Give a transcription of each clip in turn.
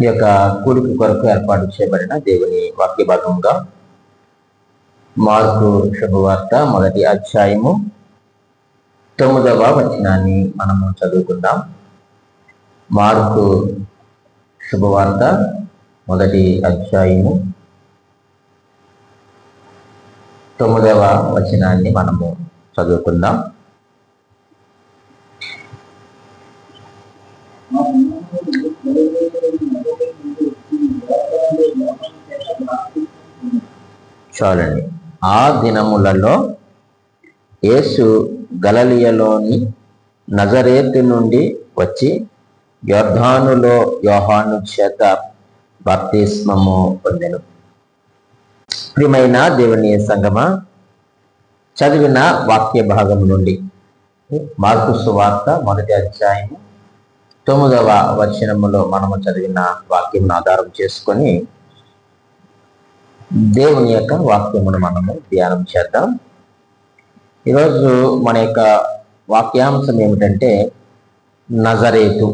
ఈ యొక్క కూడిక కొరకు ఏర్పాటు చేయబడిన దేవుని వాక్య భాగంగా మార్కు శుభవార్త 1వ అధ్యాయము 9వ వచనాన్ని మనము చదువుకుందాం. మార్కు శుభవార్త 1వ అధ్యాయము 9వ వచనాన్ని మనము చదువుకుందాం. చాలండి. ఆ దినములలో యేసు గలిలయలోని నజరేతు నుండి వచ్చి యొర్దానులో యోహాను చేత బాప్తిస్మము పొందెను. ప్రియమైన దేవుని సంగమా, చదివిన వాక్య భాగం నుండి మార్కు సువార్త 1వ అధ్యాయము 9వ వచనములో మనము చదివిన వాక్యమును ఆధారం చేసుకొని దేవుని యొక్క వాక్యమును మనము ధ్యానం చేద్దాం. ఈరోజు మన యొక్క వాక్యాంశం ఏమిటంటే నజరేతు.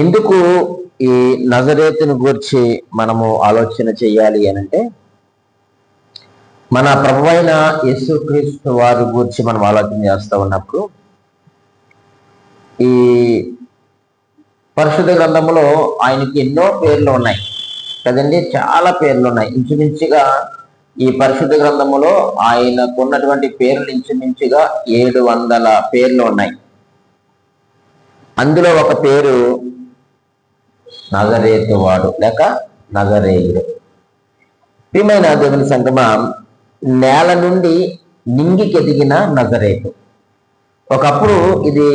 ఎందుకు ఈ నజరేతును గురించి మనము ఆలోచన చేయాలి అనంటే, మన ప్రభువైన యేసుక్రీస్తు వారి గురించి మనం ఆలోచన చేస్తూ ఉన్నప్పుడు ఈ పరిశుద్ధ గ్రంథంలో ఆయనకి ఎన్నో పేర్లు ఉన్నాయి కదండి, చాలా పేర్లు ఉన్నాయి. ఇంచుమించుగా ఈ పరిశుద్ధ గ్రంథములో ఆయనకు ఉన్నటువంటి పేర్లు ఇంచుమించుగా 700 పేర్లు ఉన్నాయి. అందులో ఒక పేరు నజరేతు వాడు లేక నజరేయుడు. ప్రియమైన దేవుని సంగమా, నేల నుండి నింగికి ఎదిగిన నజరేతు. ఒకప్పుడు ఇది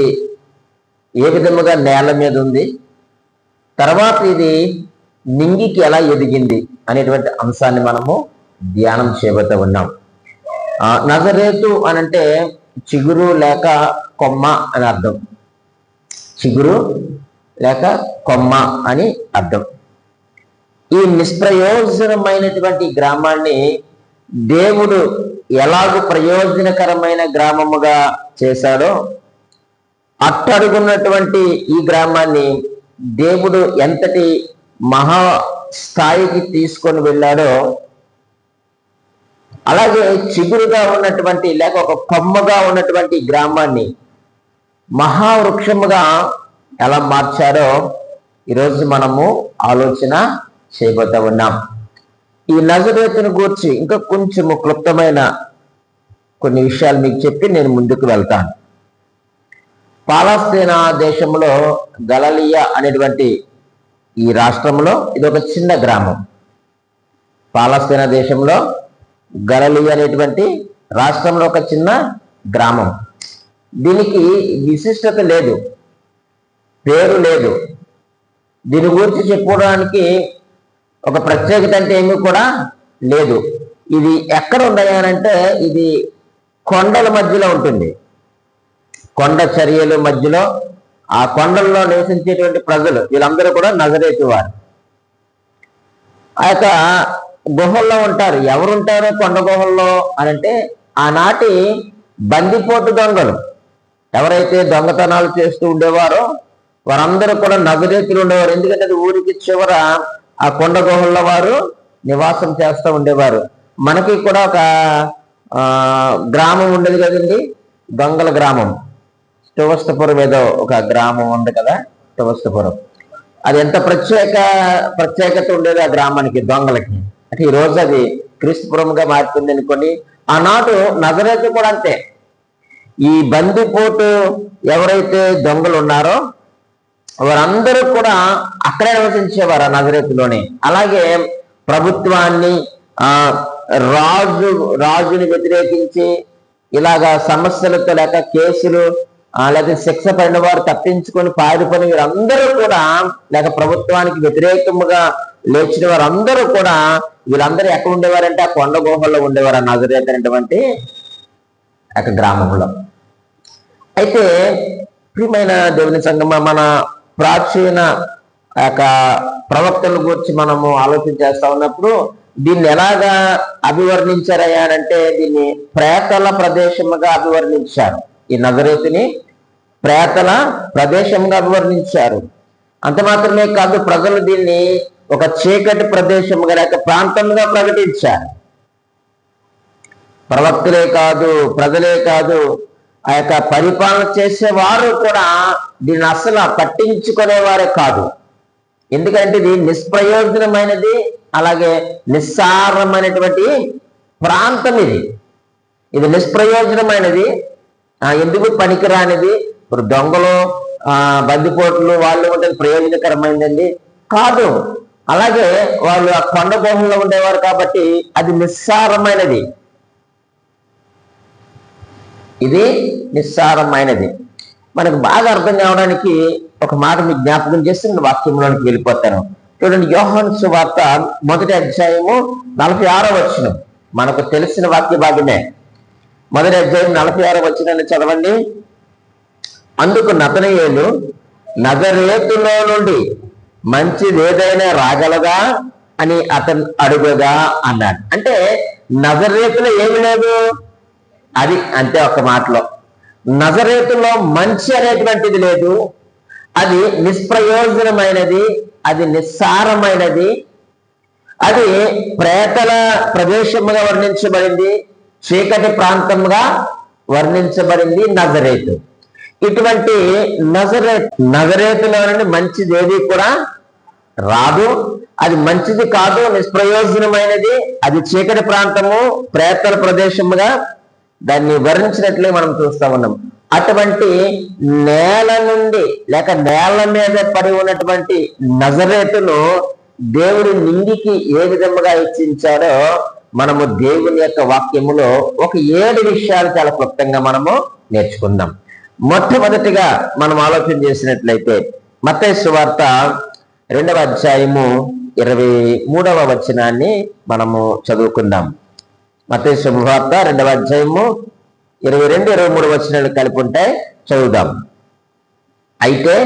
ఏ విధముగా నేల మీద ఉంది, తర్వాత ఇది నింగికి ఎలా ఎదిగింది అనేటువంటి అంశాన్ని మనము ధ్యానం చేయబోతూ ఉన్నాం. నజరేతు అనంటే చిగురు లేక కొమ్మ అని అర్థం. చిగురు లేక కొమ్మ అని అర్థం. ఈ నిష్ప్రయోజనమైనటువంటి గ్రామాన్ని దేవుడు ఎలాగూ ప్రయోజనకరమైన గ్రామముగా చేశాడో, అట్టడుగున్నటువంటి ఈ గ్రామాన్ని దేవుడు ఎంతటి మహా స్థాయికి తీసుకొని వెళ్ళాడో, అలాగే చిగురుగా ఉన్నటువంటి లేక ఒక కొమ్మగా ఉన్నటువంటి గ్రామాన్ని మహావృక్షముగా ఎలా మార్చాడో ఈరోజు మనము ఆలోచన చేయబోతూ ఉన్నాం. ఈ నజరేతును గూర్చి ఇంకా కొంచెము క్లుప్తమైన కొన్ని విషయాలు మీకు చెప్పి నేను ముందుకు వెళ్తాను. పాలస్తీనా దేశంలో గలిలయ అనేటువంటి ఈ రాష్ట్రంలో ఇది ఒక చిన్న గ్రామం. పాలస్తీనా దేశంలో గలిలయ అనేటువంటి రాష్ట్రంలో ఒక చిన్న గ్రామం. దీనికి విశిష్టత లేదు, పేరు లేదు. దీని గురించి చెప్పుకోవడానికి ఒక ప్రత్యేకత అంటే ఏమీ కూడా లేదు. ఇది ఎక్కడ ఉన్నాయనంటే ఇది కొండల మధ్యలో ఉంటుంది. కొండ చర్యల మధ్యలో ఆ కొండల్లో నివసించేటువంటి ప్రజలు వీళ్ళందరూ కూడా నజరేతు వారు. ఆ యొక్క గుహల్లో ఉంటారు. ఎవరుంటారో కొండ గుహల్లో అనంటే ఆనాటి బందిపోటు దొంగలు ఎవరైతే దొంగతనాలు చేస్తూ ఉండేవారో వారందరూ కూడా నజరేతులు ఉండేవారు. ఎందుకంటే అది ఊరికి చివర ఆ కొండ గుహల్లో వారు నివాసం చేస్తూ ఉండేవారు. మనకి కూడా ఒక గ్రామం ఉండేది కదండి, దొంగల గ్రామం. తువస్తపురం ఏదో ఒక గ్రామం ఉంది కదా, తువస్తపురం. అది ఎంత ప్రత్యేకత ఉండేది ఆ గ్రామానికి, దొంగలకి. అంటే ఈ రోజు అది క్రీస్తుపురంగా మారుతుంది అనుకోండి. ఆనాడు నజరేతు కూడా అంతే. ఈ బందిపోటు ఎవరైతే దొంగలు ఉన్నారో వారందరూ కూడా అక్కడే నివసించేవారు, ఆ నజరేతులోనే. అలాగే ప్రభుత్వాన్ని రాజుని వ్యతిరేకించి ఇలాగా సమస్యలతో లేక కేసులు లేక శిక్ష పడిన వారు తప్పించుకొని పారిపోయిన వీరందరూ కూడా లేక ప్రభుత్వానికి వ్యతిరేకముగా లేచిన వారందరూ కూడా వీళ్ళందరూ ఎక్కడ ఉండేవారంటే ఆ కొండ గుహల్లో ఉండేవారు, ఆ నజరేతు అనేటువంటి గ్రామంలో. అయితే ప్రియమైన దేవుని సంగమా, మన ప్రాచీన ప్రవక్తల గురించి మనము ఆలోచన చేస్తా ఉన్నప్పుడు దీన్ని ఎలాగా అభివర్ణించారయ్యానంటే దీన్ని ప్రేతల ప్రదేశముగా అభివర్ణించారు. ఈ నజరేతుని ప్రేతల ప్రదేశంగా వర్ణించారు. అంత మాత్రమే కాదు, ప్రజలు దీన్ని ఒక చీకటి ప్రదేశంగా లేక ప్రాంతంగా ప్రకటించారు. ప్రవక్తలే కాదు, ప్రజలే కాదు, ఆ యొక్క పరిపాలన చేసేవారు కూడా దీన్ని అసలు పట్టించుకునేవారే కాదు. ఎందుకంటే ఇది నిష్ప్రయోజనమైనది, అలాగే నిస్సారమైనటువంటి ప్రాంతం. ఇది నిష్ప్రయోజనమైనది, ఎందుకు పనికిరానిది. ఇప్పుడు దొంగలు, బందిపోట్లు వాళ్ళు ఉంటే ప్రయోజనకరమైనదండి కాదు. అలాగే వాళ్ళు ఆ కొండ గుహల్లో ఉండేవారు కాబట్టి అది నిస్సారమైనది. ఇది నిస్సారమైనది. మనకు బాగా అర్థం కావడానికి ఒక మాట మీకు జ్ఞాపకం చేసి నేను వాక్యంలోనికి వెళ్ళిపోతాను. చూడండి, యోహాను సువార్త 1వ అధ్యాయము 46వ వచనం. మనకు తెలిసిన వాక్య భాగమే. 1వ అధ్యాయం 46వ వచనాన్ని చదవండి. అందుకు నతనయేలు, నజరేతులో నుండి మంచిది ఏదైనా రాగలదా అని అతను అడుగగా అన్నాడు. అంటే నజరేతులో ఏమి లేదు, అది అంతే. ఒక మాటలో నజరేతులో మంచి అనేటువంటిది లేదు. అది నిష్ప్రయోజనమైనది, అది నిస్సారమైనది, అది ప్రేతల ప్రదేశముగా వర్ణించబడింది, చీకటి ప్రాంతంగా వర్ణించబడింది నజరేతు. ఇటువంటి నజరేతులో నుండి మంచిది ఏది కూడా రాదు. అది మంచిది కాదు, నిష్ప్రయోజనమైనది, అది చీకటి ప్రాంతము, ప్రేతల ప్రదేశముగా దాన్ని వర్ణించినట్లే మనం చూస్తా ఉన్నాం. అటువంటి నేల నుండి లేక నేల మీద పడి ఉన్నటువంటి నజరేతును దేవుడు నింగికి ఏ విధముగా హెచ్చించారో మనము దేవుని యొక్క వాక్యములో ఒక 7 విషయాలు చాలా క్లుప్తంగా మనము నేర్చుకుందాం. మొట్టమొదటిగా మనం ఆలోచన చేసినట్లయితే మత్తయి సువార్త 2వ అధ్యాయము 23వ వచనాన్ని మనము చదువుకుందాం. మత్తయి సువార్త 2వ అధ్యాయము 22, 23 వచనాలు కలిపి ఉంటాయి, చదువుదాం. అయితే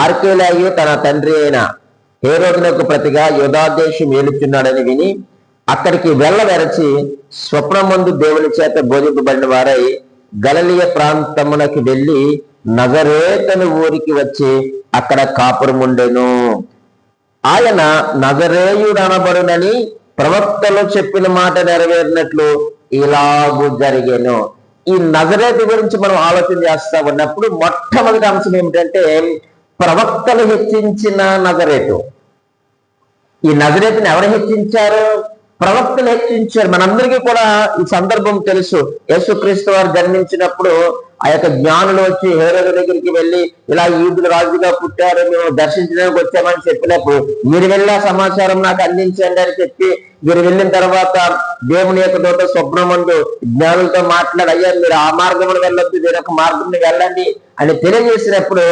ఆర్కేలాయు తన తండ్రి అయిన హేరోదునకు ప్రతిగా యూదాదేశం ఏలుచున్నాడని విని అక్కడికి వెళ్ళవెరచి స్వప్నమందు దేవుని చేత బోధింపబడిన వారై గలిలయ ప్రాంతమునకు వెళ్ళి నజరేతను ఊరికి వచ్చి అక్కడ కాపురముండెను. ఆయన నజరేయుడనబడునని ప్రవక్తలు చెప్పిన మాట నెరవేరినట్లు ఇలాగూ జరిగేను. ఈ నజరేతు గురించి మనం ఆలోచన చేస్తా ఉన్నప్పుడు మొట్టమొదటి అంశం ఏమిటంటే ప్రవక్తలు హెచ్చించిన నజరేతు. ఈ నజరేతుని ఎవరు హెచ్చించారు? ప్రవక్తలు హెచ్చించారు. మనందరికీ కూడా ఈ సందర్భం తెలుసు. యేసుక్రీస్తు వారు జన్మించినప్పుడు ఆ యొక్క జ్ఞానులు వచ్చి హేరోదు దగ్గరికి వెళ్ళి ఇలా యూదులు రాజుగా పుట్టారు, మేము దర్శించడానికి వచ్చామని చెప్పినప్పుడు మీరు వెళ్ళే సమాచారం నాకు అందించండి అని చెప్పి మీరు వెళ్ళిన తర్వాత దేవుని యొక్క దూత స్వప్నమందు జ్ఞానులతో మాట్లాడి, అయ్యా మీరు ఆ మార్గమును వెళ్ళొద్దు, వేరొక మార్గంలో వెళ్ళండి అని తెలియజేసినప్పుడు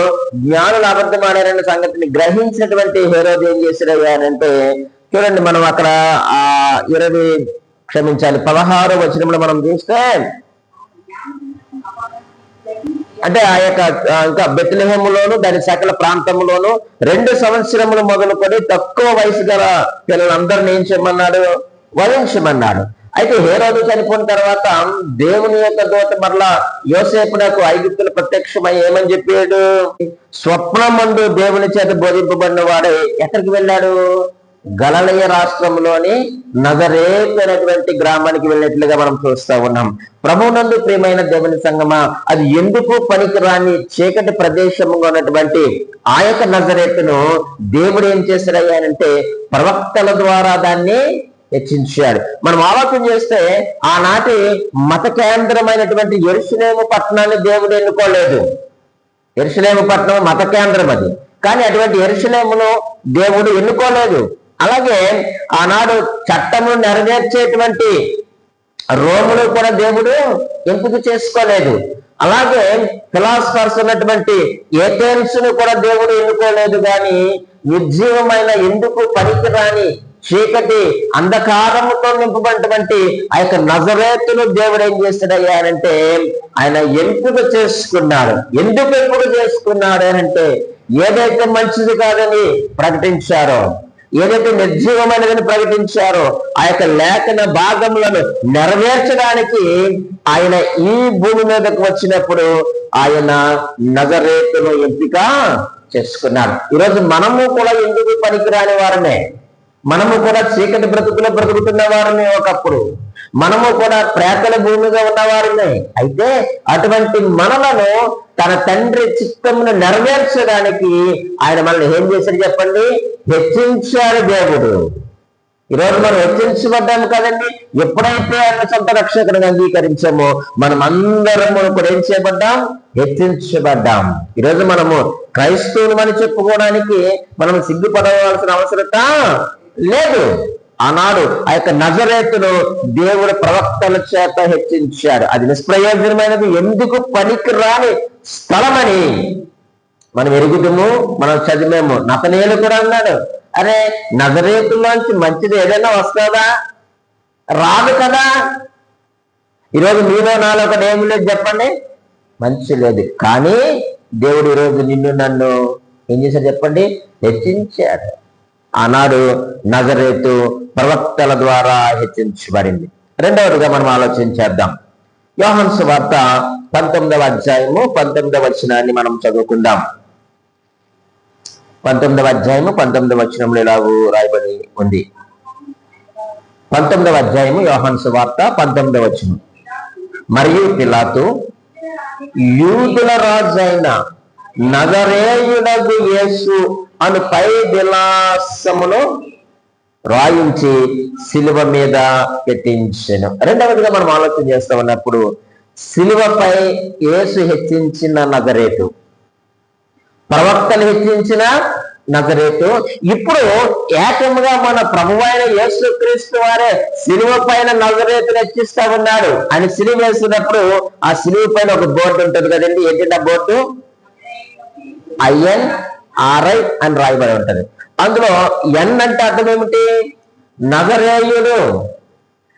జ్ఞానులు అబద్ధమాడారనే సంగతిని గ్రహించినటువంటి హేరోదు ఏం చేశారయ్యా అంటే, చూడండి మనం అక్కడ 16వ వచనంలో మనం చూస్తే, అంటే ఆ యొక్క ఇంకా బెత్లెహేములోను దాని సకల ప్రాంతంలోను 2 సంవత్సరములు మొదలుకొని తక్కువ వయసు గల పిల్లలందరినీ ఏం చేయమన్నాడు? వధించమన్నాడు. అయితే హేరోదు చనిపోయిన తర్వాత దేవుని యొక్క దూత మరలా యోసేపునకు ఐగుప్తులు ప్రత్యక్షమై ఏమని చెప్పాడు? స్వప్నమందు దేవుని చేత బోధింపబడిన వాడే ఎక్కడికి వెళ్ళాడు? గలిలయ రాష్ట్రంలోని నజరేతు అనేటువంటి గ్రామానికి వెళ్ళినట్లుగా మనం చూస్తా ఉన్నాం. ప్రభువునందు ప్రియమైన దేవుని సంగమా, అది ఎందుకు పనికిరాని చీకటి ప్రదేశంగా ఉన్నటువంటి ఆ యొక్క నజరేతును దేవుడు ఏం చేశాడయ్యానంటే ప్రవక్తల ద్వారా దాన్ని హెచ్చించాడు. మనం ఆలోచన చేస్తే ఆనాటి మత కేంద్రమైనటువంటి యెరూషలేము పట్టణాన్ని దేవుడు ఎన్నుకోలేదు. యెరూషలేము పట్టణం మత కేంద్రం అది, కానీ అటువంటి యెరూషలేమును దేవుడు ఎన్నుకోలేదు. అలాగే ఆనాడు చట్టమును నెరవేర్చేటువంటి రోమును కూడా దేవుడు ఎంపిక చేసుకోలేదు. అలాగే ఫిలాసఫర్స్ ఉన్నటువంటి ఏథెన్స్ ను కూడా దేవుడు ఎన్నుకోలేదు. కానీ నిర్జీవమైన ఎందుకు పనికిరాని చీకటి అంధకారముతో నింపబడినటువంటి ఆ యొక్క నజరేతును దేవుడు ఏం చేస్తాడయ్యానంటే ఆయన ఎంపిక చేసుకున్నాడు. ఎందుకు ఎంపిక చేసుకున్నాడు అంటే ఏదైతే మంచిది కాదని ప్రకటించారో, ఏదైతే నిర్జీవమైనదని ప్రకటించారో ఆ యొక్క లేఖన భాగములను నెరవేర్చడానికి ఆయన ఈ భూమి మీదకు వచ్చినప్పుడు ఆయన నజరేతును ఎంపిక చేసుకున్నాడు. ఈరోజు మనము కూడా ఎందుకు పనికిరాని వారమే, మనము కూడా చీకటి బ్రతుకులో బ్రతుకుతున్న వారమే, ఒకప్పుడు మనము కూడా ప్రేతల భూమిగా ఉన్నవారమే. అయితే అటువంటి మనలను తన తండ్రి చిత్తమును నెరవేర్చడానికి ఆయన మనల్ని ఏం చేశాడు చెప్పండి? హెచ్చించాడు దేవుడు. ఈరోజు మనం హెచ్చించబడ్డాము కదండి. ఎప్పుడైతే ఆయన సొంత రక్షకుడిని అంగీకరించామో మనం అందరము కూడా ఏం చేయబడ్డాం? హెచ్చించబడ్డాం. ఈరోజు మనము క్రైస్తవులు అని చెప్పుకోవడానికి మనం సిగ్గుపడవలసిన అవసరత లేదు. ఆనాడు ఆ యొక్క నజరేతును దేవుడు ప్రవక్తల చేత హెచ్చించాడు. అది నిష్ప్రయోజనమైనది, ఎందుకు పనికిరాని స్థలమని మనం ఎరుగుదము, మనం చదివాము. నతనేలు కూడా అన్నాడు, అరే నజరేతుల్లోంచి మంచిది ఏదైనా వస్తుందా? రాదు కదా. ఈరోజు మీలో నాలో ఒకటి ఏమి లేదు చెప్పండి, మంచి లేదు. కానీ దేవుడు ఈరోజు నిన్ను నన్ను ఏం చేశాడు చెప్పండి? హెచ్చించాడు. ఆనాడు నజరేతు ప్రవక్తల ద్వారా హెచ్చించబడింది. రెండవదిగా మనం ఆలోచించేద్దాం. యోహాను సువార్త 19వ అధ్యాయము 19వ వచనాన్ని మనం చదువుకుందాం. 19వ అధ్యాయము 19వ వచనంలో ఇలాగూ రాయబడి ఉంది. 19వ అధ్యాయము యోహాను సువార్త 19వ వచనం. మరియు పిలాతు యూదుల రాజైన నజరేయుడగు యేసు అను పై విలాసమును రాయించి సిలువ మీద పెట్టించెను. రెండవదిగా మనం ఆలోచన చేస్తా ఉన్నప్పుడు సిలువపై యేసు హెచ్చించిన నజరేతు, ప్రవక్తలు హెచ్చించిన నజరేతు, ఇప్పుడు ఏకముగా మన ప్రభువైన యేసుక్రీస్తు వారే సిలువ పైన నజరేతును హెచ్చిస్తా ఉన్నాడు. ఆయన సిలువ వేసినప్పుడు ఆ సిలువ పైన ఒక బోర్డు ఉంటుంది కదండి. ఏంటంటే ఆ బోర్డు INRI అని రాయబడి ఉంటది. అందులో ఎన్ అంటే అర్థం ఏమిటి? నజరేయుడు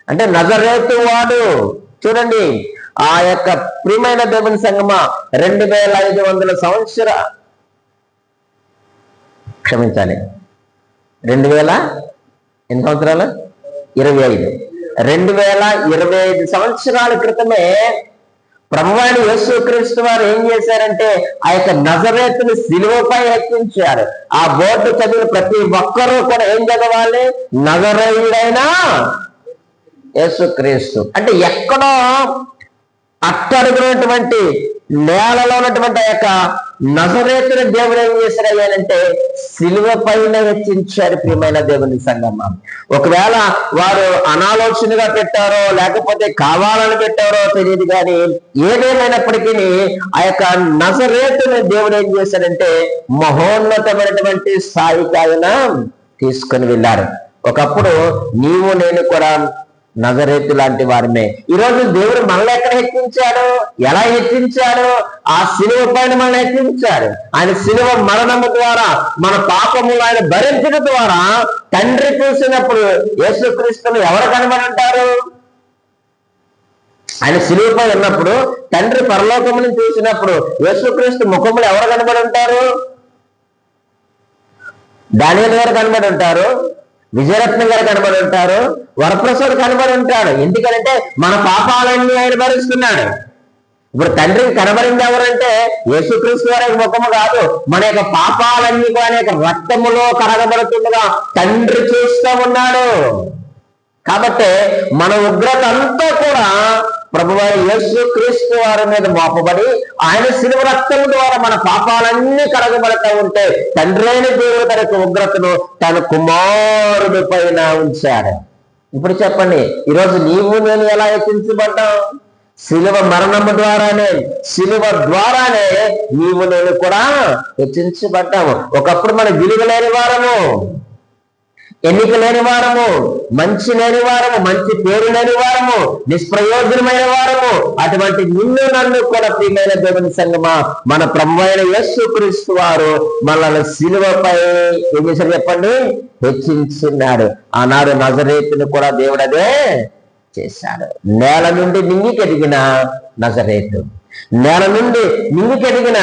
అంటే నజరేతు వాడు. చూడండి, ఆ యొక్క ప్రియమైన దేవుని సంగమా 2500 సంవత్సర క్షమించాలి 2000 ఎన్ని సంవత్సరాలు? 25 2025 సంవత్సరాల క్రితమే ప్రభువైన యేసుక్రీస్తు వారు ఏం చేశారంటే ఆ యొక్క నజరేతుని సిలువపై హెచ్చించారు. ఆ బోర్డు చదివిన ప్రతి ఒక్కరూ కూడా ఏం చదవాలి? నజరేయుడైన యేసుక్రీస్తు. అంటే ఎక్కడో అట్టడుగునటువంటి నేలలో ఉన్నటువంటి ఆ యొక్క నజరేతుని దేవుడు ఏం చేశారంటే సిలువ పైన హెచ్చించారు. ప్రియమైన దేవుని సంగమా, ఒకవేళ వారు అనాలోచనగా పెట్టారో లేకపోతే కావాలని పెట్టారో తెలియదు, కానీ ఏదేమైనప్పటికీ ఆ యొక్క నజరేతుని దేవుడు ఏం చేశారంటే మహోన్నతమైనటువంటి స్థాయికి ఆయన తీసుకొని వెళ్ళారు. ఒకప్పుడు నీవు నేను కూడా నజరేతు లాంటి వారమే. ఈరోజు దేవుడు మనల్ని ఎక్కడ హెచ్చించాడు? ఎలా హెచ్చించాడు? ఆ సిలువ పైన మనల్ని హెచ్చించాడు. ఆయన సిలువ మరణము ద్వారా మన పాపములు ఆయన భరించడం ద్వారా తండ్రి చూసినప్పుడు యేసుక్రీస్తును ఎవరు కనబడి ఉంటారు? ఆయన సిలువపై ఉన్నప్పుడు తండ్రి పరలోకమును చూసినప్పుడు యేసుక్రీస్తు ముఖములు ఎవరు కనబడి ఉంటారు? దానియేలు గారు కనబడి ఉంటారు, విజయరత్నం గారు కనబడి ఉంటారు, వరప్రసాద్ కనబడి ఉంటాడు. ఎందుకంటే మన పాపాలన్నీ ఆయన భరిస్తున్నాడు. ఇప్పుడు తండ్రికి కనబడింది ఎవరంటే యేసుక్రీస్తు వారి ముఖము కాదు, మన యొక్క పాపాలన్నీ కూడా అనేక రక్తములో కరగబడుతుండగా తండ్రి చూస్తూ ఉన్నాడు. కాబట్టి మన ఉగ్రత అంతా కూడా ప్రభువైన యేసుక్రీస్తు వారి మీద మోపబడి ఆయన శిలువ రక్తము ద్వారా మన పాపాలన్నీ కడగబడతా ఉంటే తండ్రి అయిన దేవుడు తన యొక్క ఉగ్రతను తన కుమారుడి పైన ఉంచాడు. ఇప్పుడు చెప్పండి, ఈరోజు నీవు నేను ఎలా హెచ్చించబడ్డాం? శిలువ మరణము ద్వారానే, శిలువ ద్వారానే నీవు నేను కూడా హెచ్చించబడ్డాము. ఒకప్పుడు మన విలువ లేని వారము, ఎన్నిక లేని వారము, మంచి లేని వారము, మంచి పేరు లేని వారము, నిష్ప్రయోజనమైన వారము. అటువంటి నిన్ను నన్ను కూడా ప్రియమైన దేవుని సంగమా మన ప్రభువైన యేసుక్రీస్తు వారు మనల్ని సిలువపై ఏం చేశారు చెప్పండి? హెచ్చించున్నాడు. ఆనాడు నజరేతును కూడా దేవుడు అదే చేశాడు. నేల నుండి నింగికెదిగిన నజరేతు, నేల నుండి నింగికెదిగిన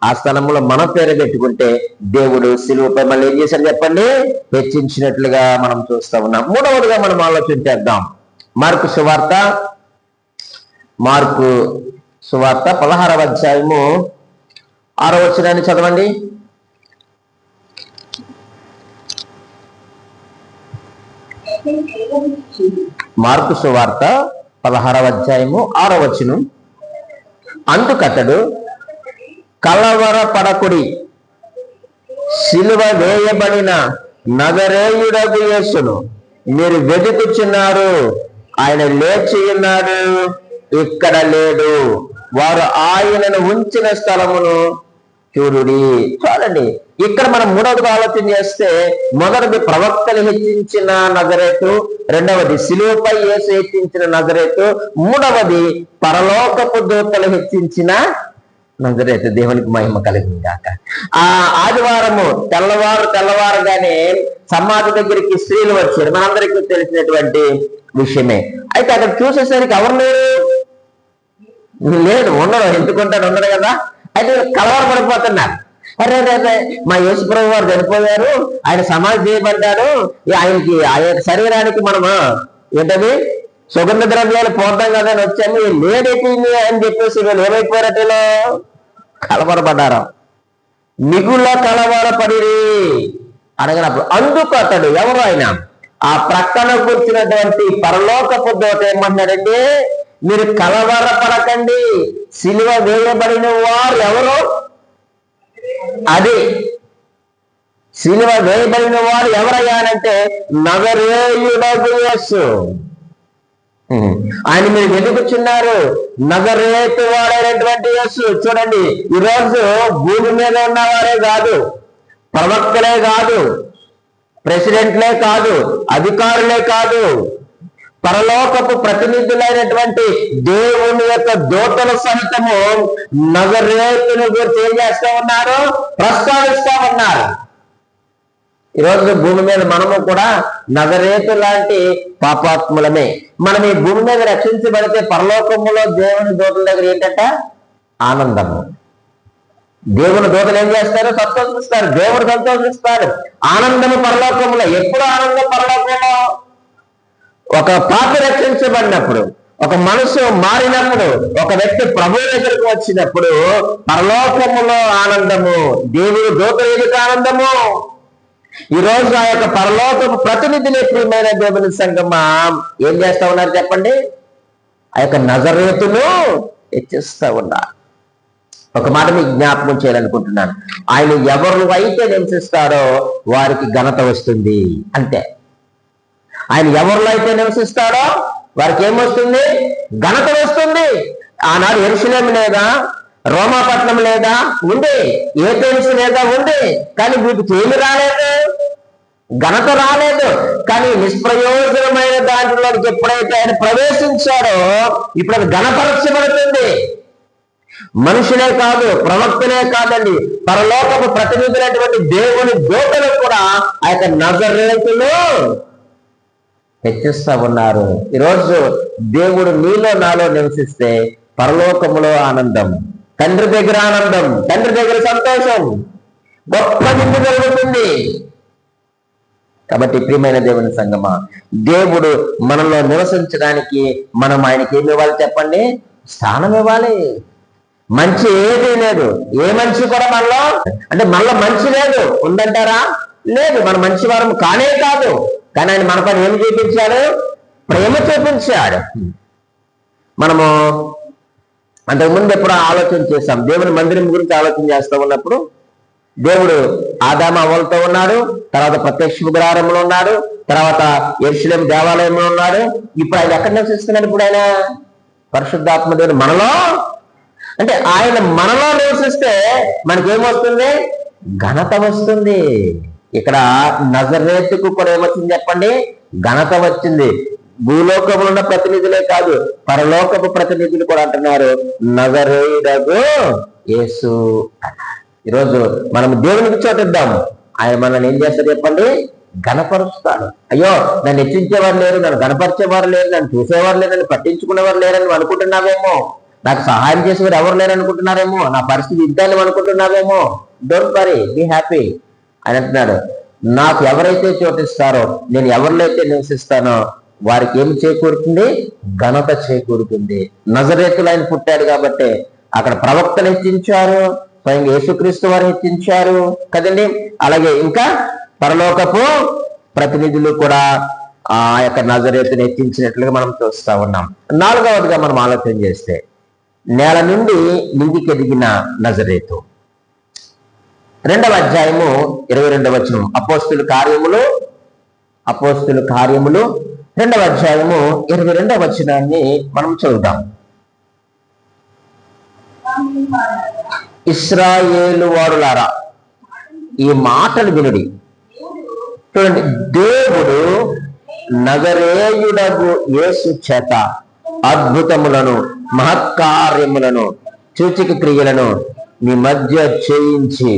ఆ స్థలంలో మన పేరు పెట్టుకుంటే దేవుడు సిలువపై మళ్ళీ ఏం చేశారు చెప్పండి, హెచ్చించినట్లుగా మనం చూస్తా ఉన్నాం. మూడవదిగా మనం ఆలోచన చేద్దాం. మార్కు సువార్త 16వ అధ్యాయము 6వ వచనాన్ని చదవండి. మార్కు సువార్త 16వ అధ్యాయము 6వ వచనం. అందుకతడు, కలవరపడకుడి, సిలువ వేయబడిన నజరేయుడగు యేసును మీరు వెతుకుచున్నారు, ఆయన లేచి ఉన్నాడు, ఇక్కడ లేడు, వారు ఆయనను ఉంచిన స్థలమును చూడుడి. చూడండి, ఇక్కడ మనం మూడవది ఆలోచన చేస్తే, మొదటిది ప్రవక్తలు హెచ్చించిన నజరేతు, రెండవది సిలువపై యేసు హెచ్చించిన నజరేతు, మూడవది పరలోకపు దూతలు హెచ్చించిన నజరేతు. దేవునికి మహిమ కలిగింది కాక. ఆ ఆదివారము తెల్లవారుగానే సమాధి దగ్గరికి స్త్రీలు వచ్చారు, మనందరికీ తెలిసినటువంటి విషయమే. అయితే అక్కడ చూసేసరికి ఎవరు లేడు, ఉండడు, ఎందుకుంటాడు, ఉండడు కదా. అయితే కలవరపడిపోతున్నారు. అరే మా యేసుప్రభు వారు చనిపోయారు, ఆయన సమాధి చేయబడ్డాడు, ఆయన శరీరానికి మనము ఏంటది సుగంధ ద్రవ్యాలు పోతాం కదా అని వచ్చాము, లేడేటి అని చెప్పేసి వీళ్ళు ఏమైపోయారటలో కలవరపడ్డారు, మిగుల కలవరపడి అనగానప్పుడు అందుకు అతడు, ఎవరు ఆయన, ఆ ప్రక్కన కూర్చున్నటువంటి పరలోకపు దూత ఏమన్నాడంటే, మీరు కలవరపడకండి, సిలువ వేయబడిన వారు ఎవరు, అది సిలువ వేయబడిన వారు ఎవరయ్యానంటే నజరేయుడగు యేసు. ఆయన మీరు వెతుకుచున్నారు, నజరేతు వాడైనటువంటి యేసు. చూడండి, ఈరోజు భూమి మీద ఉన్నవారే కాదు, ప్రవక్తలే కాదు, ప్రెసిడెంట్లే కాదు, అధికారులే కాదు, పరలోకపు ప్రతినిధులైనటువంటి దేవుని యొక్క దూతల సహితము నజరేతుని గురించి ఏం చేస్తూ ఉన్నారు, ప్రస్తావిస్తూ ఉన్నారు. ఈరోజు భూమి మీద మనము కూడా నజరేతు లాంటి పాపాత్ములమే. మనం ఈ భూమి మీద రక్షించబడితే పరలోకములో దేవుని దూతల దగ్గర ఏంటంట ఆనందము. దేవుని దూతలు ఏం చేస్తారు, సంతోషిస్తారు, దేవుడు సంతోషిస్తారు. ఆనందము పరలోకంలో. ఎప్పుడు ఆనందం పరలోకంలో? ఒక పాప రక్షించబడినప్పుడు, ఒక మనసు మారినప్పుడు, ఒక వ్యక్తి ప్రభు దగ్గరకు వచ్చినప్పుడు పరలోకములో ఆనందము, దేవుడు దూతల ఎదుట ఆనందము. ఈ రోజు ఆ యొక్క పరలోకపు ప్రతినిధులు ప్రియమైన దేవుని సంగమా ఏం చేస్తా ఉన్నారు చెప్పండి, ఆ యొక్క నజరేతును హెచ్చిస్తా ఉన్నారు. ఒక మాట మీకు జ్ఞాపకం చేయాలనుకుంటున్నాను. ఆయన ఎవరు అయితే నివసిస్తారో వారికి ఘనత వస్తుంది, అంతే. ఆయన ఎవరిలో అయితే నివసిస్తాడో వారికి ఏమొస్తుంది, ఘనత వస్తుంది. ఆనాడు యెరూషలేము లేదా, రోమాపట్నం లేదా ఉంది, ఏథెన్స్ లేదా ఉంది, కానీ వీటికి ఏమి రాలేదు, ఘనత రాలేదు. కానీ నిష్ప్రయోజనమైన దాంట్లోకి ఎప్పుడైతే ఆయన ప్రవేశించాడో ఇప్పుడు అది ఘనపరచబడుతుంది. మనుషులే కాదు, ప్రవక్తలే కాదండి, పరలోకపు ప్రతినిధులైనటువంటి దేవుని దూతలు కూడా ఆ యొక్క నజరేతును హెచ్చిస్తా ఉన్నారు. ఈరోజు దేవుడు నీలో నాలో నివసిస్తే పరలోకములో ఆనందం, తండ్రి దగ్గర ఆనందం, తండ్రి దగ్గర సంతోషం, గొప్ప నిండు జరుగుతుంది. కాబట్టి ప్రియమైన దేవుని సంగమా, దేవుడు మనలో నివసించడానికి మనం ఆయనకి ఏమి ఇవ్వాలి చెప్పండి, స్థానం ఇవ్వాలి. మంచి ఏదీ లేదు, ఏ మంచి కూడా మనలో, అంటే మనలో మంచి లేదు ఉందంటారా, లేదు, మన మంచి వారం కానే కాదు. కానీ ఆయన మన పని ఏమి చూపించాడు, ప్రేమ చూపించాడు. మనము అంతకుముందు ఎప్పుడు ఆలోచన చేస్తాం, దేవుని మందిరం గురించి ఆలోచన చేస్తూ ఉన్నప్పుడు దేవుడు ఆదాము అవ్వలతో ఉన్నాడు, తర్వాత ప్రత్యక్ష గుడారంలో ఉన్నాడు, తర్వాత యెరూషలేము దేవాలయంలో ఉన్నాడు. ఇప్పుడు ఆయన ఎక్కడ నివసిస్తున్నాడు? ఇప్పుడు ఆయన పరిశుద్ధాత్మ దేవుడు మనలో, అంటే ఆయన మనలో నివసిస్తే మనకేమొస్తుంది, ఘనత వస్తుంది. ఇక్కడ నజరేతుకు కూడా ఏమొచ్చింది చెప్పండి, ఘనత వచ్చింది. భూలోకములో ఉన్న ప్రతినిధులే కాదు, పరలోకపు ప్రతినిధులు కూడా అంటున్నారు నజరేయుడగు యేసు. ఈరోజు మనం దేవునికి చోటిద్దాము, ఆయన మనల్ని ఏం చేస్తారు చెప్పండి, ఘనపరుస్తాడు. అయ్యో నన్ను హెచ్చించేవారు లేరు, నన్ను ఘనపరిచేవారు లేరు, నన్ను చూసేవారు లేరు, నన్ను పట్టించుకునేవారు లేరని అనుకుంటున్నావేమో. నాకు సహాయం చేసేవారు ఎవరు లేరనుకుంటున్నారేమో, నా పరిస్థితి ఇద్దాన్ని అనుకుంటున్నావేమో, డోంట్ వరీ, బీ హ్యాపీ అని అంటున్నాడు. నాకు ఎవరైతే చోటిస్తారో, నేను ఎవరిలో అయితే నివసిస్తానో వారికి ఏమి చేకూరుతుంది? ఘనత చేకూరుతుంది. నజరేతులు ఆయన పుట్టాడు కాబట్టి అక్కడ ప్రవక్తలు హెచ్చించారు, స్వయంగా యేసుక్రీస్తు వారు హెచ్చించారు కదండి. అలాగే ఇంకా పరలోకపు ప్రతినిధులు కూడా ఆ యొక్క నజరేతుని హెచ్చించినట్లుగా మనం చూస్తా ఉన్నాం. నాలుగవదిగా మనం ఆలోచన చేస్తే, నేల నుండి నిధికి ఎదిగిన నజరేతు. 2వ అధ్యాయము 22వ వచనం. అపోస్తుల కార్యములు 2వ అధ్యాయము 22వ వచనాన్ని మనం చదువుదాం. ఇశ్రాయేలు వారులారా, ఈ మాటలు వినుడి. చూడండి, దేవుడు నజరేయుడగు యేసు చేత అద్భుతములను మహత్కార్యములను సూచక క్రియలను మీ మధ్య చేయించి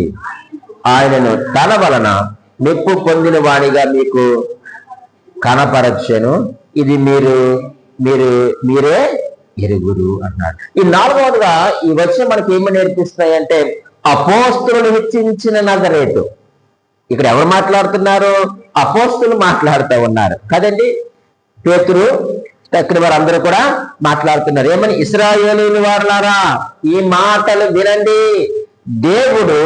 ఆయనను తన వలన మెప్పు పొందిన వాడిగా మీకు కనపరచెను. ఇది మీరే ఎరుగురు అన్నాడు. ఈ 4వదిగా ఈ వచనం మనకి ఏమి నేర్పిస్తాయి అంటే, అపోస్తులను హెచ్చించిన నజరేతు. ఇక్కడ ఎవరు మాట్లాడుతున్నారు? అపోస్తులు మాట్లాడుతూ ఉన్నారు కదండి. పేతురు ఇక్కడ వారందరూ కూడా మాట్లాడుతున్నారు. ఏమని? ఇశ్రాయేలీయుల వారులారా, ఈ మాటలు వినండి. దేవుడు,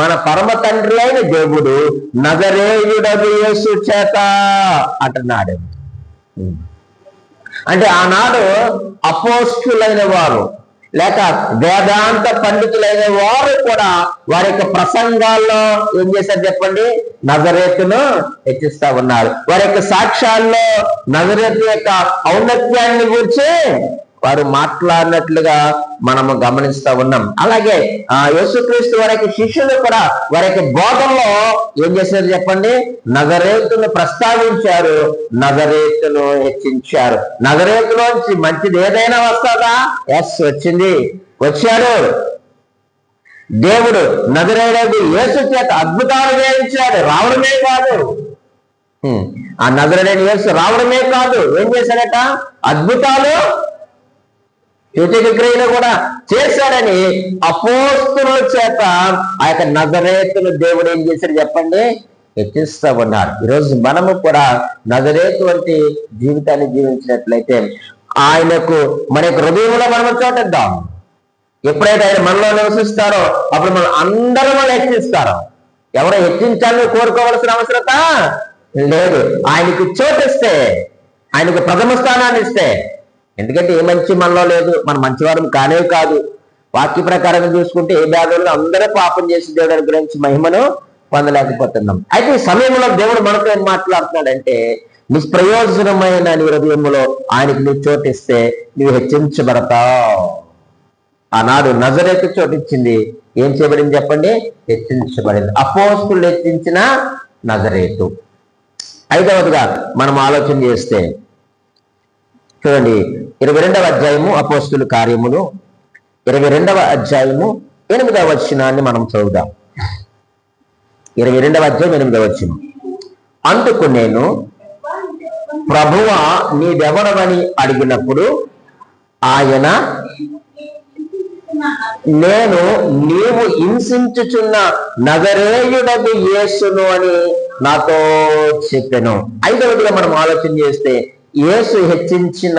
మన పరమ తండ్రి అయిన దేవుడు నజరేయుడగు యేసు చేత అంటున్నాడు. అంటే ఆనాడు అపోస్తులైన వారు లేక వేదాంత పండితులైన వారు కూడా వారి యొక్క ప్రసంగాల్లో ఏం చేశారు చెప్పండి? నజరేతును హెచ్చిస్తా ఉన్నారు. వారి యొక్క సాక్ష్యాల్లో నజరేతు యొక్క ఔన్నత్యాన్ని గురించి వారు మాట్లాడినట్లుగా మనము గమనిస్తా ఉన్నాం. అలాగే యేసుక్రీస్తు వారి యొక్క శిష్యులు కూడా వారి యొక్క బోధనలో ఏం చేశారు చెప్పండి? నజరేతును ప్రస్తావించారు, నజరేతును హెచ్చించారు. నజరేతులోంచి మంచిది ఏదైనా వస్తుందా? ఎస్, వచ్చాడు. దేవుడు నజరేయుడు యేసు చేత అద్భుతాలు చేయించాడు. రావడమే కాదు, ఆ నజరేయుడు యేసు రావడమే కాదు, ఏం చేశాడట? అద్భుతాలు సూచక క్రియలు కూడా చేశాడని అపోస్తుల చేత ఆ యొక్క నజరేతును దేవుడు ఏం చేశాడు చెప్పండి? హెచ్చిస్తా ఉన్నారు. ఈరోజు మనము కూడా నజరేతు వంటి జీవితాన్ని జీవించినట్లయితే ఆయనకు మన యొక్క హృదయంలో మనం చోటిద్దాం. ఎప్పుడైతే ఆయన మనలో నివసిస్తారో అప్పుడు మనం అందరూ మనం హెచ్చిస్తారు. ఎవరో హెచ్చించాలని కోరుకోవాల్సిన అవసరత లేదు. ఆయనకు చోటిస్తే, ఆయనకు ప్రథమ స్థానాన్ని ఇస్తే, ఎందుకంటే ఏ మంచి మనలో లేదు, మన మంచివారం కానే కాదు. వాక్య ప్రకారంగా చూసుకుంటే ఏ భేదాలు అందరూ పాపం చేసి దేవుడి గురించి మహిమను పొందలేకపోతున్నాం. అయితే ఈ సమయంలో దేవుడు మనతో ఏం మాట్లాడుతున్నాడంటే, నిష్ప్రయోజనమైన నీ హృదయంలో ఆయనకి నువ్వు చోటిస్తే నువ్వు హెచ్చించబడతావు. ఆనాడు నజరేతు చోటిచ్చింది. ఏం చేయబడింది చెప్పండి? హెచ్చించబడింది. అపోస్తులు హెచ్చించిన నజరేతు. 5వదిగా మనం ఆలోచన చేస్తే చూడండి, 22వ అధ్యాయము అపోస్తుల కార్యములు 22వ అధ్యాయము 8వ వచనాన్ని మనం చదువుదాం. 22వ అధ్యాయం 8వ వచనం. అందుకు నేను, ప్రభువా నీవెవడవని అడిగినప్పుడు ఆయన, నేను నీవు హింసించుచున్న నజరేయుడగు యేసును అని నాతో చెప్పెను. 5వదిగా మనం ఆలోచన చేస్తే, యేసు హెచ్చించిన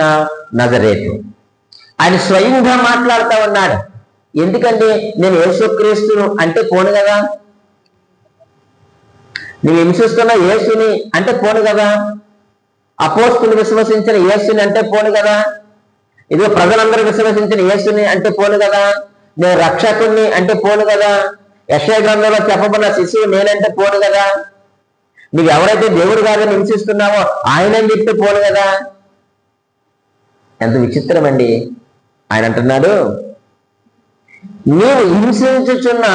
నజరేతు. ఆయన స్వయంగా మాట్లాడుతూ ఉన్నాడు. ఎందుకంటే నేను యేసుక్రీస్తును అంటే పోను కదా, నువ్వు హింసిస్తున్న యేసుని అంటే పోను కదా, అపోస్తులు విశ్వసించిన యేసుని అంటే పోను కదా, ఇదిగో ప్రజలందరూ విశ్వసించిన యేసుని అంటే పోను కదా, నేను రక్షకుణ్ణి అంటే పోను కదా, యెషయా గ్రంథంలో చెప్పబడిన శిశువు నేనంటే పోను కదా, నువ్వు ఎవరైతే దేవుడు కాదని హింసిస్తున్నావో ఆయన చెప్తే పోను కదా. ఎంత విచిత్రం అండి. ఆయన అంటున్నాడు, నీవు హింసించుచున్న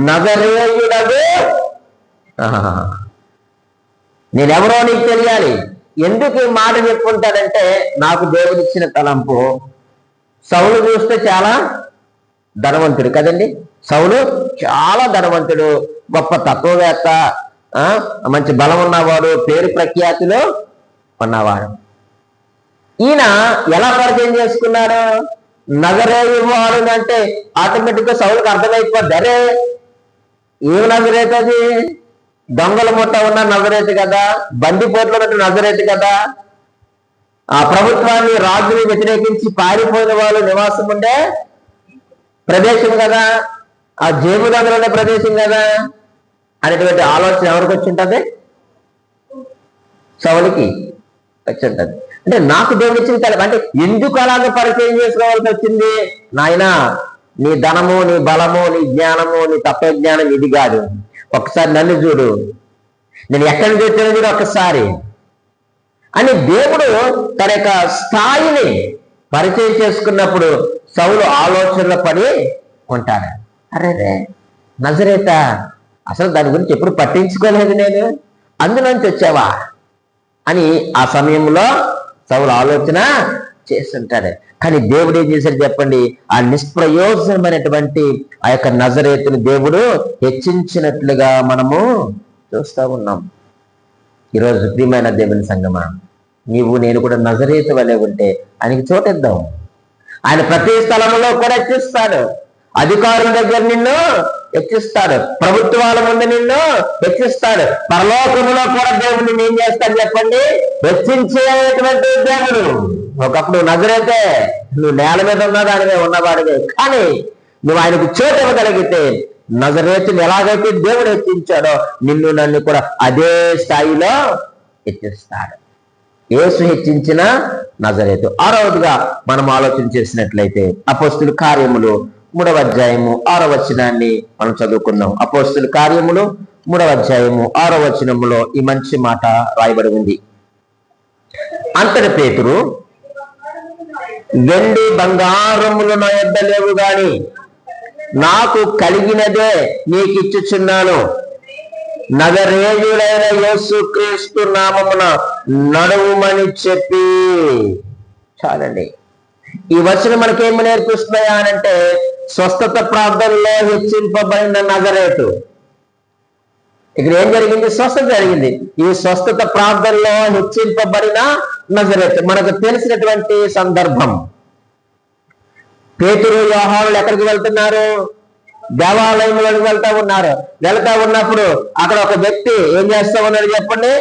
నజరేయుడగు. నేనెవరో నీకు తెలియాలి. ఎందుకు ఈ మాట చెప్పుకుంటాడంటే, నాకు దేవుడిచ్చిన తలంపు. సౌలు చూస్తే చాలా ధనవంతుడు కదండి. సౌలు చాలా ధనవంతుడు, గొప్ప తత్వవేత్త, మంచి బలం ఉన్నవాడు, పేరు ప్రఖ్యాతిలో ఉన్నవాడు. ఈయన ఎలా పరిచయం చేసుకున్నాడు? నజరేతు వాడు అంటే ఆటోమేటిక్ గా సౌలుకి అర్థమైపోద్ది, అరే ఏమి నజరేతు అది, దొంగల ముట్ట ఉన్న నజరేతు కదా, బందిపోట్లో ఉన్న నజరేతు కదా, ఆ ప్రభుత్వాన్ని రాజుని వ్యతిరేకించి పారిపోయిన వాళ్ళు నివాసం ఉండే ప్రదేశం కదా, ఆ జేబు దగ్గర ఉండే ప్రదేశం కదా అనేటువంటి ఆలోచన ఎవరికి వచ్చి ఉంటుంది? సౌలుకి వచ్చి ఉంటుంది. అంటే నాకు దేవుడు ఇచ్చిన తల అంటే ఎందుకు అలాగ పరిచయం చేసుకోవాల్సి వచ్చింది? నాయన నీ ధనము, నీ బలము, నీ జ్ఞానము, నీ తత్వజ్ఞానం ఇది కాదు, ఒక్కసారి నన్ను చూడు, నేను ఎక్కడి నుంచి వచ్చాను చూడు ఒక్కసారి అని దేవుడు తన యొక్క స్థాయిని పరిచయం చేసుకున్నప్పుడు సౌలు ఆలోచనలో పడి ఉంటాడు. అరే నజరేత, అసలు దాని గురించి ఎప్పుడు పట్టించుకోలేదు నేను, అందులోంచి వచ్చావా అని ఆ సమయంలో సౌలు ఆలోచన చేస్తుంటాడు. కానీ దేవుడు ఏం చేశాడు చెప్పండి? ఆ నిష్ప్రయోజనమైనటువంటి ఆ యొక్క నజరేతుని దేవుడు హెచ్చించినట్లుగా మనము చూస్తూ ఉన్నాం. ఈరోజు ప్రియమైన దేవుని సంగమా, నీవు నేను కూడా నజరేతు వలె ఉంటే ఆయనకి చోటిద్దాం. ఆయన ప్రతి స్థలంలో కూడా హెచ్చిస్తాడు. అధికారుల దగ్గర నిన్ను హెచ్చిస్తాడు, ప్రభుత్వాల ముందు నిన్ను హెచ్చిస్తాడు, పరలోకములో కూడా దేవుడు నిన్ను ఏం చేస్తాడు చెప్పండి? హెచ్చించేటువంటి దేవుడు. ఒకప్పుడు నజరేతే నువ్వు నేల మీద ఉన్నా దాని మీద ఉన్నవాడివే, కానీ నువ్వు ఆయనకు చోటు ఇవ్వగలిగితే నజరేతుని ఎలాగైతే దేవుడు హెచ్చించాడో నిన్ను నన్ను కూడా అదే స్థాయిలో హెచ్చిస్తాడు. యేసు హెచ్చించిన నజరేతు. ఆరవదిగా మనం ఆలోచన చేసినట్లయితే అపోస్తుల కార్యములు 3వ అధ్యాయము 6వ వచనాన్ని మనం చదువుకుందాం. అపోస్తుల కార్యములు 3వ అధ్యాయము 6వ వచనములో ఈ మంచి మాట రాయబడి ఉంది. అంతటి పేతురు, వెండి బంగారములు నా యొద్ద లేవు గాని నాకు కలిగినదే నీకు ఇచ్చుచున్నాను, నజరేయుడైన యేసుక్రీస్తు నామమున నడువుమని చెప్పి. చాలండి. ఈ వచనం మనకేమి నేర్పిస్తున్నాయా అనంటే స్వస్థత ప్రార్థనలో హెచ్చింపబడిన నజరేతు. ఇక్కడ ఏం జరిగింది? స్వస్థత జరిగింది. ఈ స్వస్థత ప్రార్థనలో హెచ్చింపబడిన నజరేతు మనకు తెలిసినటువంటి సందర్భం. పేతురు యోహానులు ఎక్కడికి వెళ్తున్నారు? దేవాలయంలోకి వెళ్తా ఉన్నప్పుడు అక్కడ ఒక వ్యక్తి ఏం చేస్తా ఉన్నాడు చెప్పండి?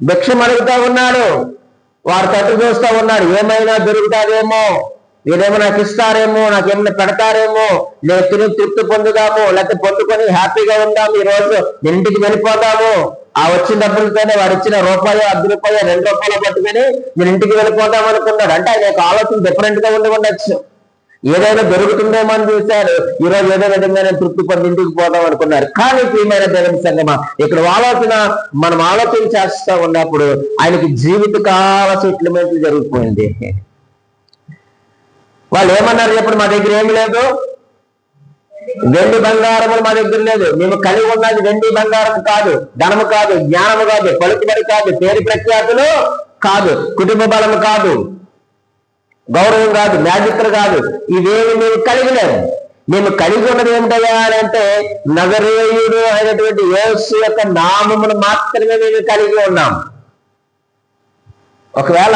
భిక్షం అడుగుతా ఉన్నాడు. వారు తట్టు చూస్తూ ఉన్నాడు, ఏమైనా దొరుకుతాదేమో, మీరేమో నాకు ఇస్తారేమో, నాకేమైనా పెడతారేమో, నేను తిని తృప్తి పొందుదాము, లేకపోతే పొందుకొని హ్యాపీగా ఉందాము, ఈ రోజు నేను ఇంటికి వెళ్ళిపోదాము, ఆ వచ్చిన డబ్బులతోనే వారు ఇచ్చిన రూపాయో, 10 రూపాయో, 2 రూపాయలు పట్టుకొని నేను ఇంటికి వెళ్ళిపోదాం అనుకున్నాడు. అంటే ఆయన యొక్క ఆలోచన డిఫరెంట్ గా ఉండవచ్చు. ఏదైనా దొరుకుతుందేమో అని చూశాడు. ఈరోజు ఏదో విధంగా నేను తృప్తి పొంది ఇంటికి పోదాం అనుకున్నారు. కానీ ప్రియమైన దేవుని సంగమా, ఇక్కడ మనం ఆలోచన చేస్తూ ఉన్నప్పుడు ఆయనకి జీవితకాల సెటిల్మెంట్ జరిగిపోయింది. వాళ్ళు ఏమన్నారు చెప్పండి? మా దగ్గర ఏమి లేదు, వెండి బంగారములు మా దగ్గర లేదు. మేము కలిగి ఉన్నది వెండి బంగారం కాదు, ధనము కాదు, జ్ఞానము కాదు, పలుకుబడి కాదు, పేరు ప్రఖ్యాతులు కాదు, కుటుంబ బలము కాదు, గౌరవం కాదు, మ్యాజిక్లు కాదు, ఇవేమి మేము కలిగి లేము. మేము కలిగి ఉన్నది ఏమిటగా అని అంటే నజరేయుడు అయినటువంటి యేసు యొక్క నామమును మాత్రమే మేము కలిగి ఉన్నాం. ఒకవేళ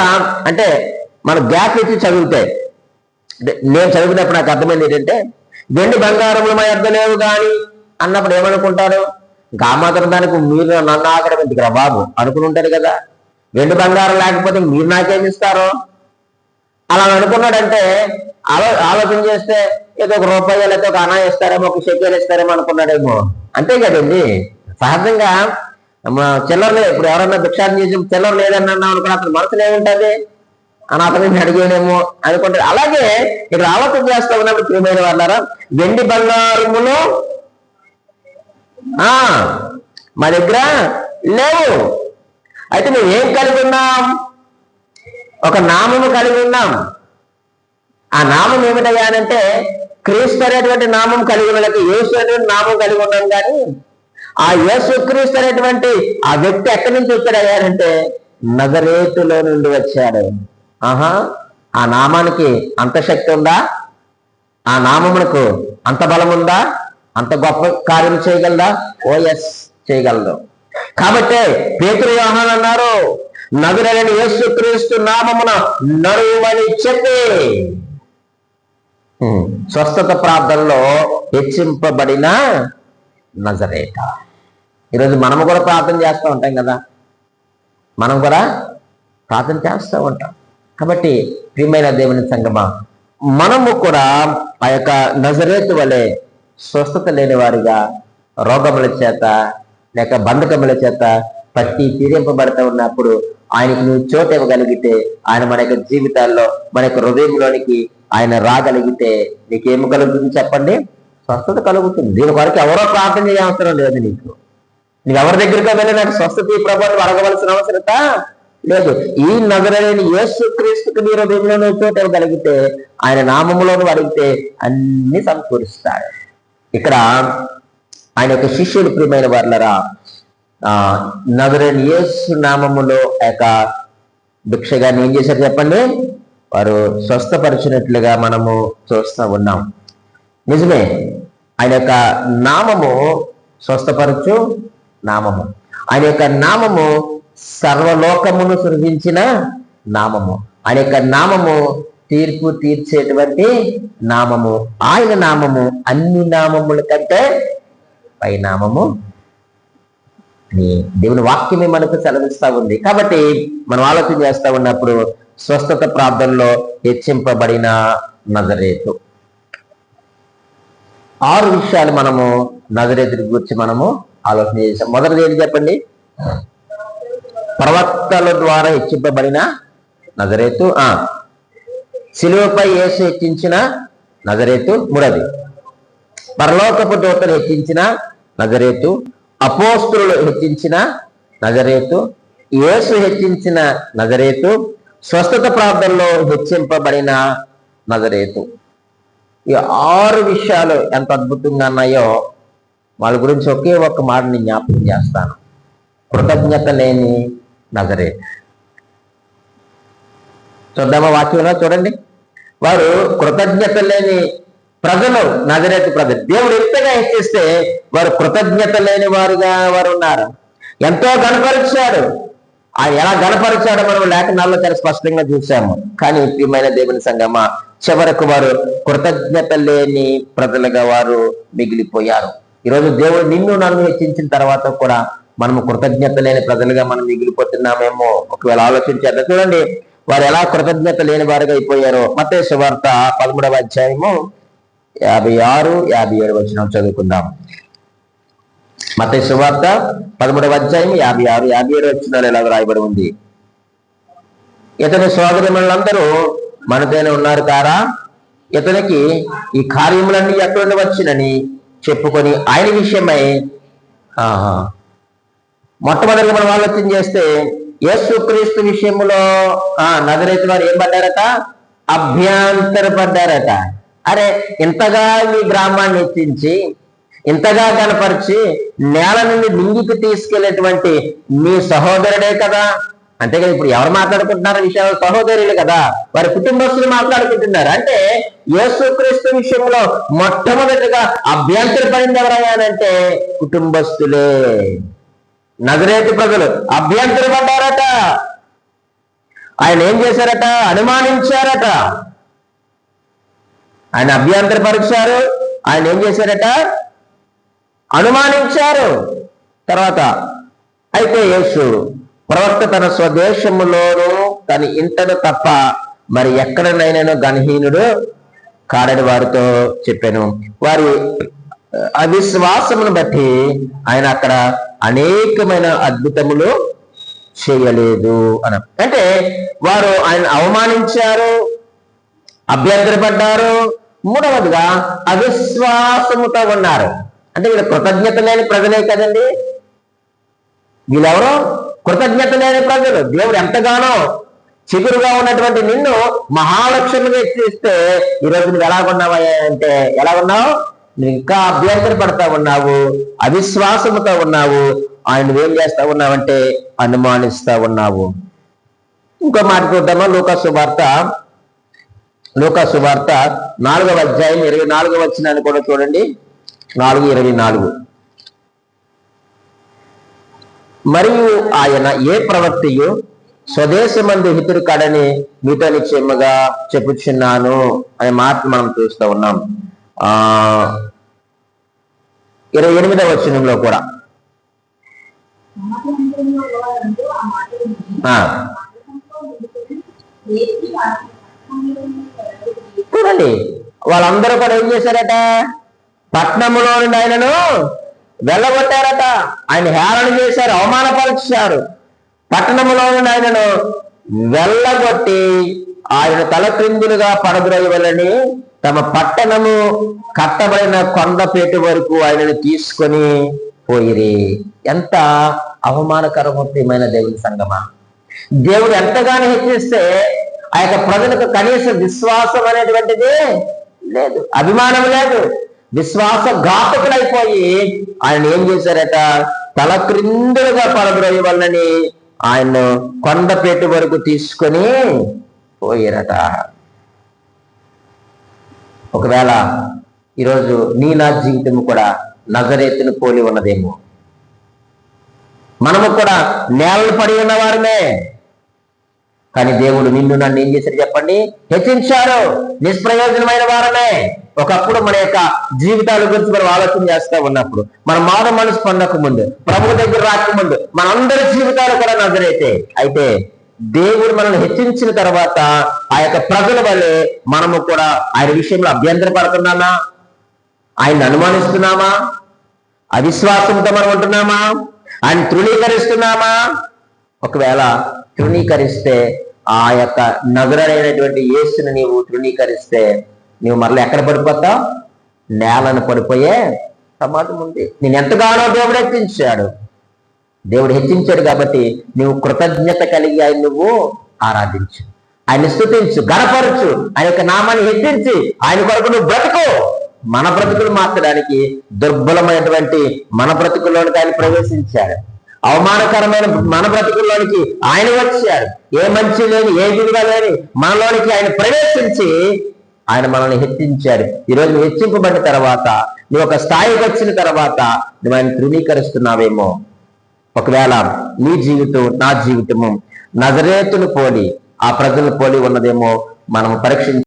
అంటే మన గ్యాప్ ఇచ్చి చదివితే, నేను చదివినప్పుడు నాకు అర్థమైంది ఏంటంటే వెండి బంగారములు మా యొద్ద లేవు కానీ అన్నప్పుడు ఏమనుకుంటారు? ఇంకా మాత్రం దానికి మీరు నన్ను ఆక్రమించుకురా బాబు అనుకుని ఉంటారు కదా. వెండి బంగారం లేకపోతే మీరు నాకేమి ఇస్తారో అలా అనుకున్నాడంటే ఆలోచన చేస్తే ఏదో 1 రూపాయి లేకపోతే ఒక అనా ఇస్తారేమో, 1 షెకేలు ఇస్తారేమో అనుకున్నాడేమో. అంతే కదండి. సహజంగా చిల్లర లేదు. ఇప్పుడు ఎవరన్నా భిక్షాటన చేసి చిల్లర లేదన్నా అనుకున్న అతను మనసులో ఏముంటుంది? అని అతని అడిగేనేమో అనుకుంటారు. అలాగే ఇక్కడ ఆలోచన చేస్తా ఉన్నప్పుడు ప్రియమైన వాళ్ళారా, వెండి బంగారములు మా దగ్గర లేవు. అయితే మేము ఏం కలిగి ఉన్నాం? ఒక నామము కలిగి ఉన్నాం. ఆ నామం ఏమిటయ్యా అంటే క్రీస్తు అనేటువంటి నామం కలిగి ఉన్నట్టు యేసు అనేటువంటి నామం కలిగి ఉన్నాం. కానీ ఆ యేసు క్రీస్తు అనేటువంటి ఆ వ్యక్తి ఎక్కడి నుంచి వచ్చాడయ్యా అంటే నజరేతులో నుండి వచ్చాడు. ఆ నామానికి అంత శక్తి ఉందా? ఆ నామమునకు అంత బలం ఉందా? అంత గొప్ప కార్యం చేయగలదా? ఓ ఎస్, చేయగలదు. కాబట్టి పేతురు యోహాను అన్నారు, నజరేయుడైన యేసుక్రీస్తు నామమున నడువమని చెప్పి. స్వస్థత ప్రార్థనలో హెచ్చింపబడిన నజరేత. ఈరోజు మనము కూడా ప్రార్థన చేస్తూ ఉంటాం కదా, మనం కూడా ప్రార్థన చేస్తూ ఉంటాం. కాబట్టి ప్రియమైన దేవుని సంగమా, మనము కూడా ఆ యొక్క నజరేతు వలె స్వస్థత లేని వారిగా రోగముల చేత లేక బంధకముల చేత పట్టి పీడింపబడుతూ ఉన్నప్పుడు ఆయనకు నువ్వు చోటు ఇవ్వగలిగితే, ఆయన మన యొక్క జీవితాల్లో మన యొక్క హృదయంలోనికి ఆయన రాగలిగితే నీకేమి కలుగుతుంది చెప్పండి? స్వస్థత కలుగుతుంది. దీని కొరకు ఎవరో ప్రార్థన చేయ అవసరం లేదు. నీకు ఎవరి దగ్గరికి వెళ్ళి నాకు స్వస్థత ఈ ప్రభుత్వం అడగవలసిన అవసరత లేదు. ఈ నజరేయుడైన యేసు క్రీస్తుకు నీ హృదయంలో నువ్వు చోటు ఇవ్వగలిగితే, ఆయన నామములో నువ్వు అడిగితే అన్ని సమకూరుస్తాడు. ఇక్కడ ఆయన యొక్క శిష్యుడు ప్రియమైన వారులరా, నజరేయుడైన యేసు నామములో యొక్క భిక్షగాన్ని ఏం చేశారు చెప్పండి? వారు స్వస్థపరిచినట్లుగా మనము చూస్తూ ఉన్నాం. నిజమే, ఆయన యొక్క నామము స్వస్థపరచు నామము. ఆయన యొక్క నామము సర్వలోకమును సృజించిన నామము. ఆయన యొక్క నామము తీర్పు తీర్చేటువంటి నామము. ఆయన నామము అన్ని నామముల కంటే పై నామము అని దేవుని వాక్యమే మనకు సెలవిస్తా ఉంది. కాబట్టి మనం ఆలోచన చేస్తా ఉన్నప్పుడు స్వస్థత ప్రార్థనలో హెచ్చింపబడిన నజరేతు. 6 విషయాలు మనము నజరేతు గురించి మనము ఆలోచన చేసాం. మొదటిది ఏంటి చెప్పండి? ప్రవక్తల ద్వారా హెచ్చింపబడిన నజరేతు. శిలువపై యేసు హెచ్చించిన నజరేతు. మూడవది పరలోకపు దూతలు హెచ్చించిన నజరేతు. అపోస్తులు హెచ్చించిన నజరేతు. యేసు హెచ్చించిన నజరేతు. స్వస్థత ప్రార్థనలో హెచ్చింపబడిన నజరేతు. ఈ 6 విషయాలు ఎంత అద్భుతంగా ఉన్నాయో వాళ్ళ గురించి ఒకే ఒక్క మాట నేను జ్ఞాపకం చేస్తాను. కృతజ్ఞత లేని నజరేతు. చూద్దామా వాక్యంలో? చూడండి, వారు కృతజ్ఞత లేని ప్రజలు, నజరేతు ప్రజలు. దేవుడు ఎంతగా హెచ్చిస్తే వారు కృతజ్ఞత లేని వారుగా వారు ఉన్నారు. ఎంతో గణపరిచాడు. ఆయన ఎలా గణపరిచాడో మనం లేఖనాల్లో చాలా స్పష్టంగా చూసాము. కానీ ప్రియమైన దేవుని సంగమా, చివరకు వారు కృతజ్ఞత లేని ప్రజలుగా వారు మిగిలిపోయారు. ఈరోజు దేవుడు నిన్ను నన్ను హెచ్చించిన తర్వాత కూడా మనము కృతజ్ఞత లేని ప్రజలుగా మనం మిగిలిపోతున్నామేమో ఒకవేళ ఆలోచించారు. చూడండి, వారు ఎలా కృతజ్ఞత లేని వారుగా అయిపోయారో. మత్తయి సువార్త 13వ అధ్యాయము 56, 57 వచనం చదువుకుందాం. మత్తయి సువార్త 13వ అధ్యాయం 56, 57 వచనాలు ఎలా రాయబడి ఉంది? ఇతని సోదరులందరూ మనతోనే ఉన్నారు కారా, ఇతనికి ఈ కార్యములన్నీ ఎక్కడ నుండి వచ్చినని చెప్పుకొని ఆయన విషయమై మొట్టమొదటిగా మనం ఆలోచన చేస్తే యేసుక్రీస్తు విషయంలో నజరేతు వారు ఏం పడ్డారట? అభ్యంతరపడ్డారట. అరే, ఇంతగా మీ గ్రామాన్ని హెచ్చించి ఇంతగా కనపరిచి నేల నుండి నింగికి తీసుకెళ్లేటువంటి మీ సహోదరుడే కదా. అంతేకాదు, ఇప్పుడు ఎవరు మాట్లాడుకుంటున్నారు విషయాలు? సహోదరులు కదా, వారి కుటుంబస్తులు మాట్లాడుకుంటున్నారు. అంటే యేసుక్రీస్తు విషయంలో మొట్టమొదటిగా అభ్యంతరపడింది ఎవరయ్యానంటే కుటుంబస్తులే. నజరేతు ప్రజలు అభ్యంతరపడ్డారట. ఆయన ఏం చేశారట? అనుమానించారట. ఆయన అభ్యంతరపరిచారు. ఆయన ఏం చేశారట? అనుమానించారు. తర్వాత అయితే యేసు ప్రవక్త తన స్వదేశములోను తన ఇంటను తప్ప మరి ఎక్కడనైనా గణహీనుడు కాడని వారితో చెప్పాను. వారి అవిశ్వాసమును బట్టి ఆయన అక్కడ అనేకమైన అద్భుతములు చేయలేదు అని. అంటే వారు ఆయన అవమానించారు, అభ్యంతరపడ్డారు. మూడవదిగా అవిశ్వాసముతో ఉన్నారు. అంటే వీళ్ళు కృతజ్ఞత లేని ప్రజలే కదండి. వీళ్ళెవరో కృతజ్ఞత లేని ప్రజలు. దేవుడు ఎంతగానో చిగురుగా ఉన్నటువంటి నిన్ను మహాలక్ష్మిగా హెచ్చిస్తే ఈరోజు నువ్వు ఎలాగున్నావా అంటే ఎలా ఉన్నావు? నువ్వు ఇంకా అభ్యంతరపడతా ఉన్నావు, అవిశ్వాసముతో ఉన్నావు. ఆయన నువ్వేం చేస్తా ఉన్నావంటే అనుమానిస్తా ఉన్నావు. ఇంకో మాట చూద్దామా? లూకా సువార్త 4వ అధ్యాయం 24వ వచనాన్ని కూడా చూడండి. 4:24. మరియు ఆయన ఏ ప్రవక్తయు స్వదేశమందు హితుడు కాడని మీతో నిశ్చయముగా చెప్పుచున్నాను అనే మాట మనం చూస్తూ ఉన్నాం. 28వ వచనంలో కూడా చూడండి, వాళ్ళందరూ కూడా ఏం చేశారట? పట్నములో నుండి ఆయనను వెళ్ళగొట్టారట. ఆయన హేళన చేశారు, అవమానపరిచారు. పట్టణములో నుండి ఆయనను వెళ్ళగొట్టి ఆయన తలక్రిందులుగా పడద్రోయవలని తమ పట్టణము కట్టబడిన కొండపేట వరకు ఆయనను తీసుకొని పోయిరి. ఎంత అవమానకరమో ప్రియమైన దేవుని సంగమా! దేవుడు ఎంతగానో హెచ్చిస్తే ఆ యొక్క ప్రజలకు కనీస విశ్వాసం అనేటువంటిది లేదు, అభిమానం లేదు. విశ్వాస ఘాతకులైపోయి ఆయన ఏం చేశారట? తల క్రిందులుగా పడద్రోయవలని ఆయన కొండపేట వరకు తీసుకొని పోయారట. ఒకవేళ ఈరోజు నీ నా జీవితం కూడా నజరేతును పోలి ఉన్నదేమో. మనము కూడా నేలను పడి ఉన్నవారమే, కానీ దేవుడు నిన్ను నన్ను ఏం చేశారు చెప్పండి? హెచ్చించారు. నిష్ప్రయోజనమైన వారమే. ఒకప్పుడు మన యొక్క జీవితాల గురించి మనం ఆలోచన చేస్తూ ఉన్నప్పుడు, మన మానవ మనసు పొందక ముందు, ప్రభు దగ్గర రాకముందు మనందరి జీవితాలు కూడా నజరైతే. అయితే దేవుడు మనల్ని హెచ్చించిన తర్వాత ఆ యొక్క ప్రజల వల్లే మనము కూడా ఆయన విషయంలో అభ్యంతర పడుతున్నామా? ఆయన్ని అనుమానిస్తున్నామా? అవిశ్వాసంతో మనం ఉంటున్నామా? ఆయన తృణీకరిస్తున్నామా? ఒకవేళ తృణీకరిస్తే, ఆ యొక్క నగరైనటువంటి యేసుని నీవు తృణీకరిస్తే, నువ్వు మరలా ఎక్కడ పడిపోతావు? నేలను పడిపోయే ప్రమాదం ఉంది. నేను ఎంతగానో దేవుడు హెచ్చించాడు. దేవుడు హెచ్చించాడు కాబట్టి నువ్వు కృతజ్ఞత కలిగి ఆయన నువ్వు ఆరాధించు, ఆయన స్తుతించు, గణపరచు, ఆయన యొక్క నామాన్ని హెచ్చించి ఆయన కొరకు నువ్వు బ్రతుకు. మన బ్రతుకులు మార్చడానికి దుర్బలమైనటువంటి మన బ్రతుకుల్లోనికి ఆయన ప్రవేశించాడు. అవమానకరమైన మన బ్రతుకుల్లోనికి ఆయన వచ్చాడు. ఏ మంచి లేని, ఏ విలువ లేని మనలోనికి ఆయన ప్రవేశించి ఆయన మనల్ని హెచ్చించాడు. ఈరోజు నువ్వు హెచ్చింపబడిన తర్వాత, నువ్వు ఒక స్థాయికి వచ్చిన తర్వాత నువ్వు ఆయన తృణీకరిస్తున్నావేమో. ఒకవేళ నీ జీవితం, నా జీవితము నజరేతును పోలి, ఆ ప్రజలను పోలి ఉన్నదేమో మనం పరీక్షించి